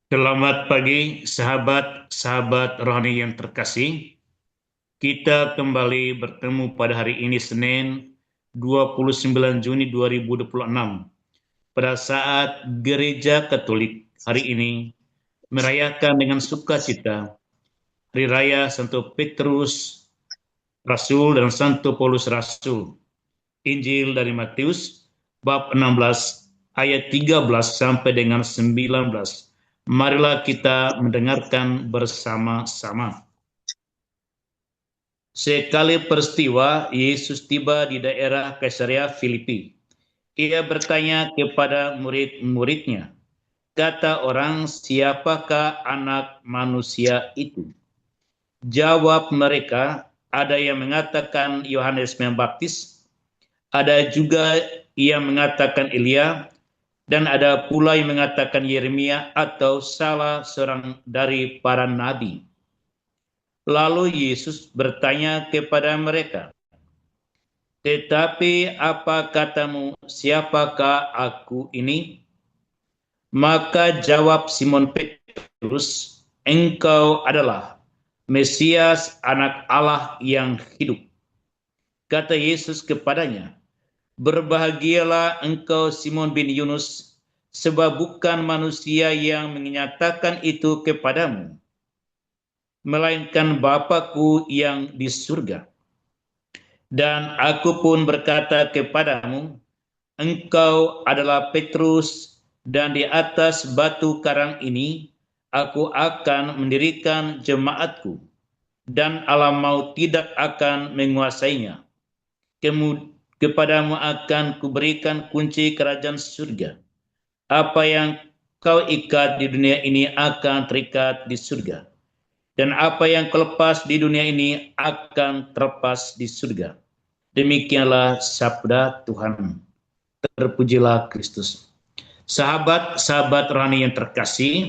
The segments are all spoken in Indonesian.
Selamat pagi, sahabat-sahabat rohani yang terkasih. Kita kembali bertemu pada hari ini Senin 29 Juni 2026 pada saat Gereja Katolik hari ini merayakan dengan sukacita Hari Raya Santo Petrus Rasul dan Santo Paulus Rasul. Injil dari Matius bab 16 ayat 13 sampai dengan 19. Marilah kita mendengarkan bersama-sama. Sekali peristiwa, Yesus tiba di daerah Kaisarea Filipi. Ia bertanya kepada murid-muridnya, kata orang, siapakah anak manusia itu? Jawab mereka, ada yang mengatakan Yohanes Pembaptis, ada juga yang mengatakan Elia, dan ada pula yang mengatakan Yeremia atau salah seorang dari para nabi. Lalu Yesus bertanya kepada mereka, tetapi apa katamu, siapakah aku ini? Maka jawab Simon Petrus, engkau adalah Mesias, anak Allah yang hidup. Kata Yesus kepadanya, berbahagialah engkau Simon bin Yunus, sebab bukan manusia yang menyatakan itu kepadamu, melainkan Bapa-Ku yang di surga. Dan aku pun berkata kepadamu, engkau adalah Petrus, dan di atas batu karang ini aku akan mendirikan jemaatku, dan alam maut tidak akan menguasainya. Kepadamu akan kuberikan kunci kerajaan surga. Apa yang kau ikat di dunia ini akan terikat di surga, dan apa yang kau lepas di dunia ini akan terlepas di surga. Demikianlah sabda Tuhan. Terpujilah Kristus. Sahabat-sahabat rohani yang terkasih,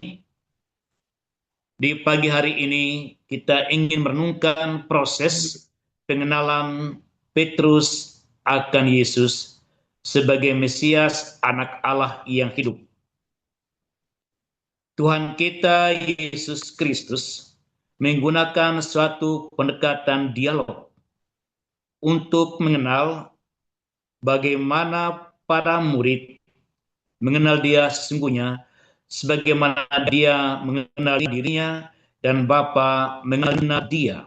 di pagi hari ini kita ingin merenungkan proses pengenalan Petrus akan Yesus sebagai Mesias, anak Allah yang hidup. Tuhan kita Yesus Kristus menggunakan suatu pendekatan dialog untuk mengenal bagaimana para murid mengenal dia sesungguhnya, sebagaimana dia mengenal dirinya dan Bapa mengenal dia.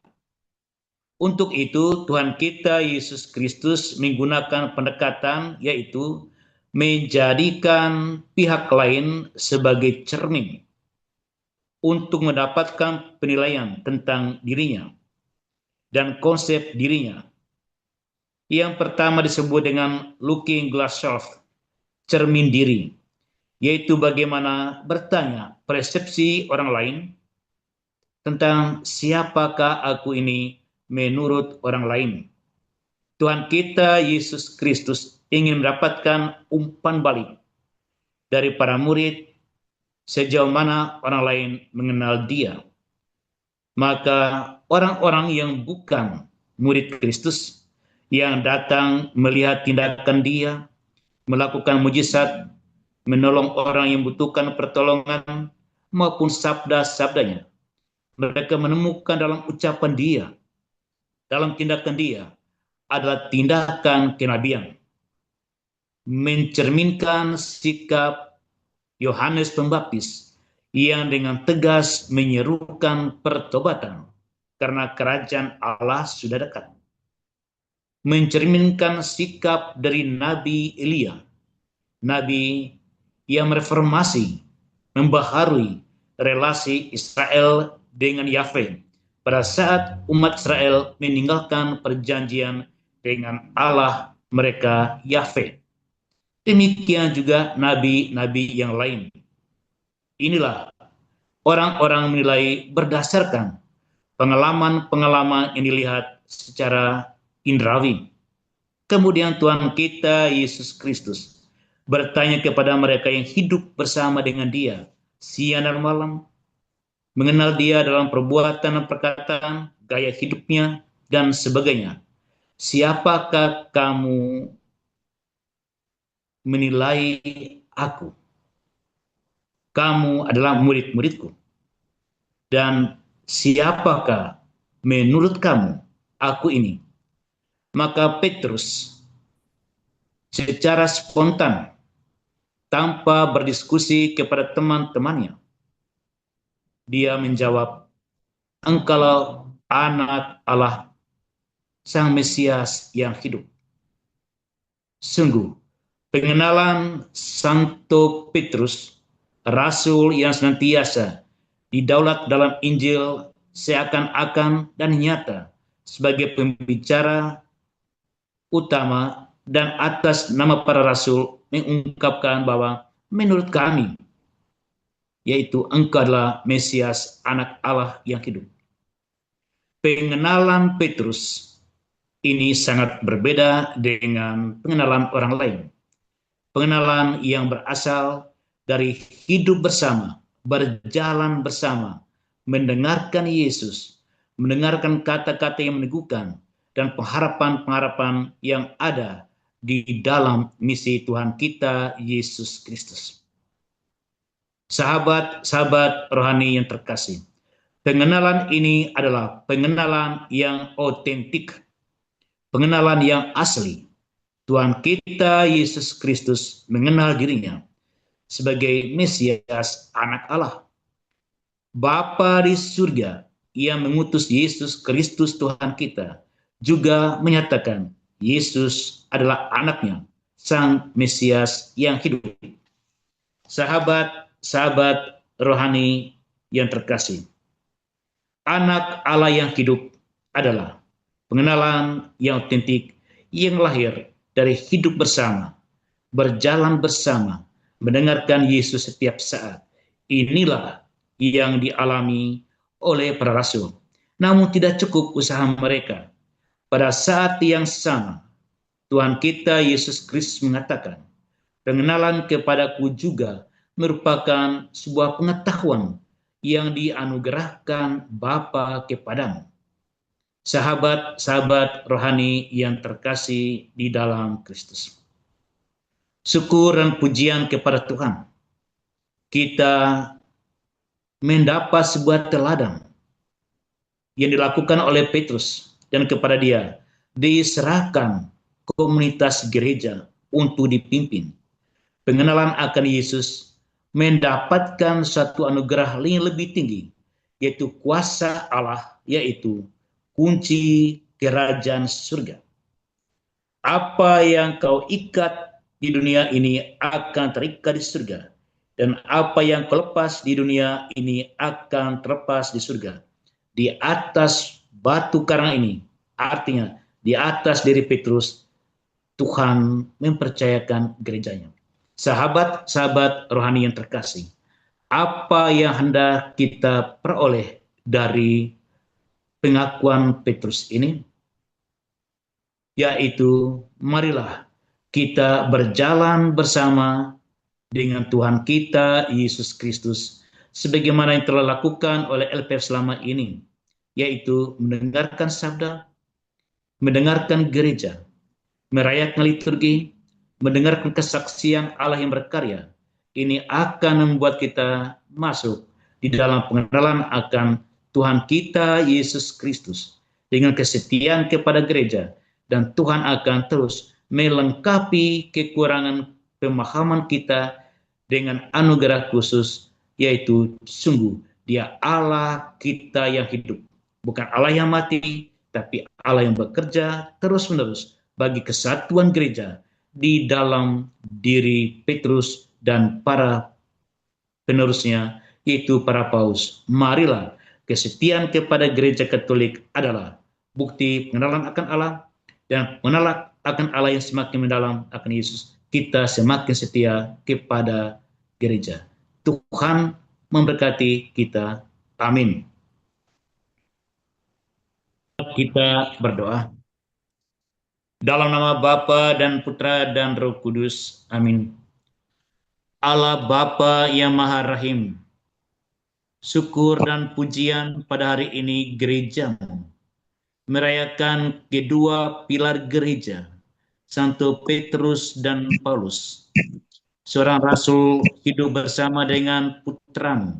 Untuk itu Tuhan kita Yesus Kristus menggunakan pendekatan, yaitu menjadikan pihak lain sebagai cermin untuk mendapatkan penilaian tentang dirinya dan konsep dirinya. Yang pertama disebut dengan looking glass self, cermin diri, yaitu bagaimana bertanya persepsi orang lain tentang siapakah aku ini menurut orang lain. Tuhan kita Yesus Kristus ingin mendapatkan umpan balik dari para murid sejauh mana orang lain mengenal dia. Maka orang-orang yang bukan murid Kristus, yang datang melihat tindakan dia, melakukan mujizat, menolong orang yang membutuhkan pertolongan, maupun sabda-sabdanya, mereka menemukan dalam ucapan dia, dalam tindakan dia, adalah tindakan kenabian, mencerminkan sikap Yohanes Pembaptis yang dengan tegas menyerukan pertobatan karena kerajaan Allah sudah dekat, mencerminkan sikap dari Nabi Elia, Nabi yang mereformasi, membaharui relasi Israel dengan Yahweh pada saat umat Israel meninggalkan perjanjian dengan Allah mereka Yahweh. Demikian juga nabi-nabi yang lain. Inilah orang-orang menilai berdasarkan pengalaman-pengalaman yang dilihat secara indrawi. Kemudian Tuhan kita Yesus Kristus bertanya kepada mereka yang hidup bersama dengan dia siang dan malam, mengenal dia dalam perbuatan dan perkataan, gaya hidupnya, dan sebagainya. Siapakah kamu menilai aku? kamu adalah murid-muridku. Dan siapakah menurut kamu aku ini? Maka Petrus secara spontan, tanpa berdiskusi kepada teman-temannya, dia menjawab, engkaulah anak Allah, Sang Mesias yang hidup. Sungguh, pengenalan Santo Petrus, rasul yang senantiasa didaulat dalam Injil seakan-akan dan nyata sebagai pembicara utama dan atas nama para rasul mengungkapkan bahwa menurut kami, yaitu engkau adalah Mesias anak Allah yang hidup. Pengenalan Petrus ini sangat berbeda dengan pengenalan orang lain. Pengenalan yang berasal dari hidup bersama, berjalan bersama, mendengarkan Yesus, mendengarkan kata-kata yang meneguhkan, dan pengharapan-pengharapan yang ada di dalam misi Tuhan kita, Yesus Kristus. Sahabat-sahabat rohani yang terkasih, pengenalan ini adalah pengenalan yang otentik, pengenalan yang asli. Tuhan kita Yesus Kristus mengenal dirinya sebagai Mesias anak Allah. Bapa di surga yang mengutus Yesus Kristus Tuhan kita juga menyatakan Yesus adalah anaknya, Sang Mesias yang hidup. Sahabat-sahabat rohani yang terkasih, anak Allah yang hidup adalah pengenalan yang otentik yang lahir dari hidup bersama, berjalan bersama, mendengarkan Yesus setiap saat. Inilah yang dialami oleh para rasul. Namun tidak cukup usaha mereka. Pada saat yang sama, Tuhan kita Yesus Kristus mengatakan, pengenalan kepadaku juga merupakan sebuah pengetahuan yang dianugerahkan Bapa kepadamu. Sahabat-sahabat rohani yang terkasih di dalam Kristus, syukur dan pujian kepada Tuhan. Kita mendapat sebuah teladan yang dilakukan oleh Petrus, dan kepada dia diserahkan komunitas gereja untuk dipimpin. Pengenalan akan Yesus mendapatkan satu anugerah yang lebih tinggi, yaitu kuasa Allah, yaitu kunci kerajaan surga. Apa yang kau ikat di dunia ini akan terikat di surga, dan apa yang kau lepas di dunia ini akan terlepas di surga. Di atas batu karang ini, artinya di atas diri Petrus, Tuhan mempercayakan gerejanya. Sahabat-sahabat rohani yang terkasih, apa yang hendak kita peroleh dari pengakuan Petrus ini? Yaitu, marilah kita berjalan bersama dengan Tuhan kita Yesus Kristus sebagaimana yang telah lakukan oleh LPF selama ini, yaitu mendengarkan sabda, mendengarkan gereja, merayakan liturgi, mendengarkan kesaksian Allah yang berkarya. Ini akan membuat kita masuk di dalam pengenalan akan Tuhan kita Yesus Kristus dengan kesetiaan kepada gereja, dan Tuhan akan terus melengkapi kekurangan pemahaman kita dengan anugerah khusus, yaitu sungguh Dia Allah kita yang hidup, bukan Allah yang mati, tapi Allah yang bekerja terus-menerus bagi kesatuan gereja di dalam diri Petrus dan para penerusnya, yaitu para paus. Marilah kesetiaan kepada gereja Katolik adalah bukti pengenalan akan Allah, dan pengenalan akan Allah yang semakin mendalam akan Yesus. Kita semakin setia kepada gereja. Tuhan memberkati kita. Amin. Kita berdoa. Dalam nama Bapa dan Putra dan Roh Kudus. Amin. Allah Bapa yang Maha Rahim, syukur dan pujian pada hari ini gerejamu merayakan kedua pilar gereja, Santo Petrus dan Paulus. seorang rasul hidup bersama dengan putramu,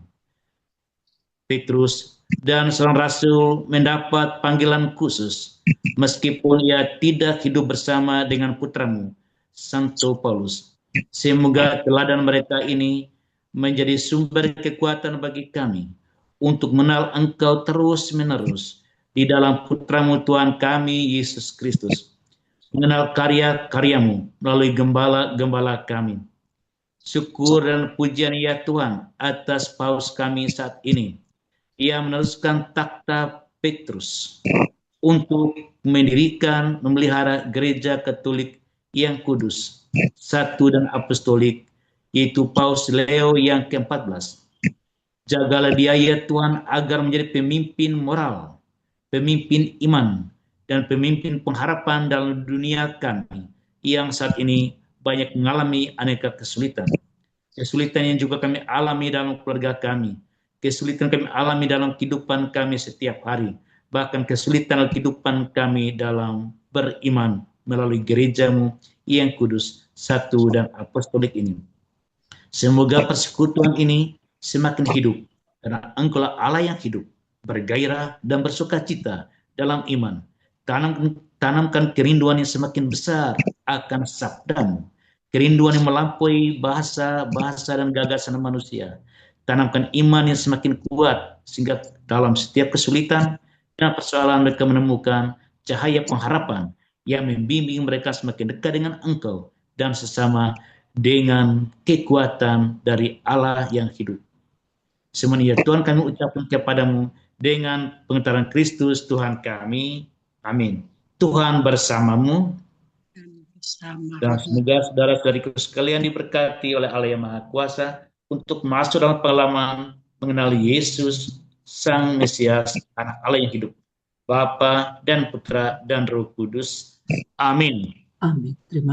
Petrus, dan seorang rasul mendapat panggilan khusus, meskipun ia tidak hidup bersama dengan putramu, Santo Paulus. Semoga teladan mereka ini menjadi sumber kekuatan bagi kami untuk mengenal Engkau terus-menerus di dalam putramu Tuhan kami, Yesus Kristus. Mengenal karya-karyamu melalui gembala-gembala kami. Syukur dan pujian ya Tuhan atas paus kami saat ini. Ia meneruskan takhta Petrus untuk mendirikan, memelihara gereja Katolik yang kudus, satu dan apostolik, yaitu Paus Leo yang ke-14. Jagalah dia ya Tuhan agar menjadi pemimpin moral, pemimpin iman, dan pemimpin pengharapan dalam dunia kami yang saat ini banyak mengalami aneka kesulitan. Kesulitan yang juga kami alami dalam keluarga kami, kesulitan kami alami dalam kehidupan kami setiap hari, bahkan kesulitan dalam kehidupan kami dalam beriman melalui gerejamu yang kudus, satu dan apostolik ini. Semoga persekutuan ini semakin hidup, karena Engkaulah Allah yang hidup, bergairah dan bersuka cita dalam iman. Tanamkan kerinduan yang semakin besar akan sabdamu, kerinduan yang melampaui bahasa dan gagasan manusia. Tanamkan iman yang semakin kuat, sehingga dalam setiap kesulitan dan persoalan mereka menemukan cahaya pengharapan yang membimbing mereka semakin dekat dengan Engkau dan sesama dengan kekuatan dari Allah yang hidup. Semuanya Tuhan kami ucapkan kepadamu dengan pengetahuan Kristus Tuhan kami. Amin. Tuhan bersamamu. Dan semoga saudara-saudariku sekalian diberkati oleh Allah yang Maha Kuasa untuk masuk dalam pengalaman mengenali Yesus, Sang Mesias, Anak Allah yang hidup, Bapa dan Putra dan Roh Kudus. Amin. Amin. Terima kasih.